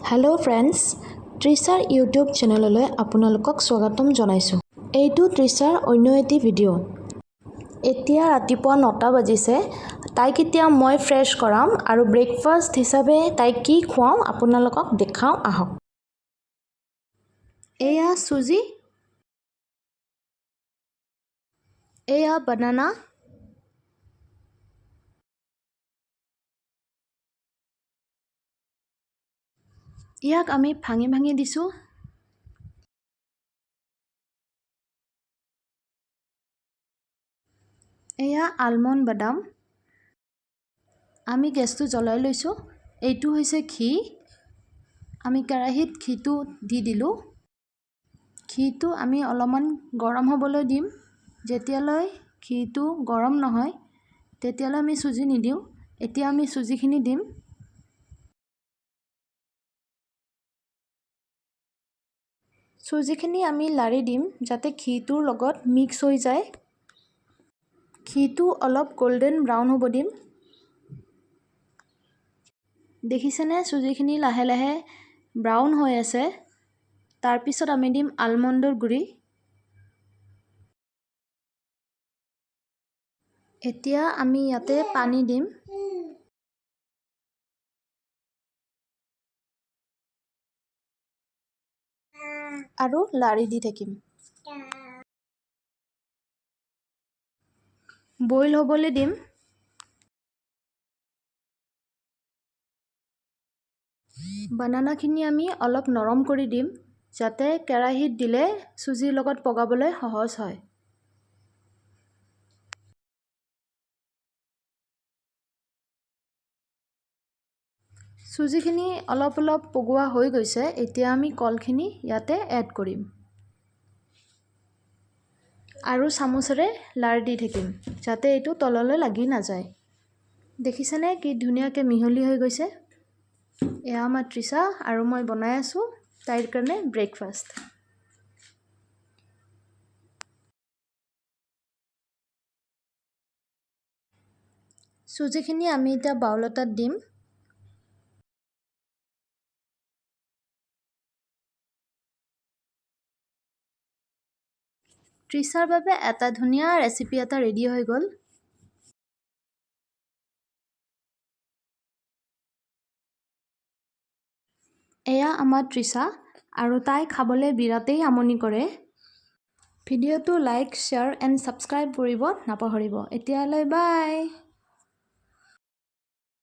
Hello' friends, Tushar YouTube চেনেললৈ আপোনালোকক স্বাগতম জনাইছোঁ। এইটো তৃষাৰ অন্য এটি ভিডিঅ'। এতিয়া ৰাতিপুৱা 9টা বাজিছে। তাইক এতিয়া মই ফ্ৰেছ কৰাম আৰু ব্ৰেকফাষ্ট হিচাপে তাইক কি খুৱাওঁ আপোনালোকক দেখাওঁ আহক। এয়া চুজি, এয়া বানানা, ইয়াক আমি ভাঙি ভাঙি দিছোঁ। এয়া আলমণ্ড বাদাম। আমি গেছটো জ্বলাই লৈছোঁ। এইটো হৈছে ঘি। আমি কেৰাহীত ঘিটো দি দিলোঁ। ঘিটো আমি অলপমান গৰম হ'বলৈ দিম। যেতিয়ালৈ ঘিটো গৰম নহয় তেতিয়ালৈ আমি চুজি নিদিওঁ। এতিয়া আমি চুজিখিনি দিম। চুজিখিনি আমি লাৰি দিম যাতে ঘিটোৰ লগত মিক্স হৈ যায়। ঘিটো অলপ গল্ডেন ব্ৰাউন হ'ব দিম। দেখিছেনে চুজিখিনি লাহে লাহে ব্ৰাউন হৈ আছে। তাৰপিছত আমি দিম আলমণ্ডৰ গুড়ি। এতিয়া আমি ইয়াতে পানী দিম। আৰু লাৰি দি থাকিম। বইল হ'বলৈ দিম। বানানাখিনি আমি অলপ নৰম কৰি দিম যাতে কেৰাহীত দিলে চুজিৰ লগত পগাবলৈ সহজ হয়। চুজিখিনি অলপ অলপ পগোৱা হৈ গৈছে। এতিয়া আমি কলখিনি ইয়াতে এড কৰিম আৰু চামুচেৰে লাৰ দি থাকিম যাতে এইটো তললৈ লাগি নাযায়। দেখিছেনে কি ধুনীয়াকৈ মিহলি হৈ গৈছে। এয়া আমাৰ তৃষা আৰু মই বনাই আছোঁ তাইৰ কাৰণে ব্ৰেকফাষ্ট। চুজিখিনি আমি এতিয়া বাউল এটাত দিম। তৃষাৰ বাবে এটা ধুনীয়া ৰেচিপি এটা ৰেডি হৈ গ'ল। এয়া আমাৰ তৃষা আৰু তাই খাবলৈ বিৰাটেই আমনি কৰে। ভিডিঅ'টো লাইক, শ্বেয়াৰ এণ্ড ছাবস্ক্ৰাইব কৰিব নাপাহৰিব। এতিয়ালৈ বাই।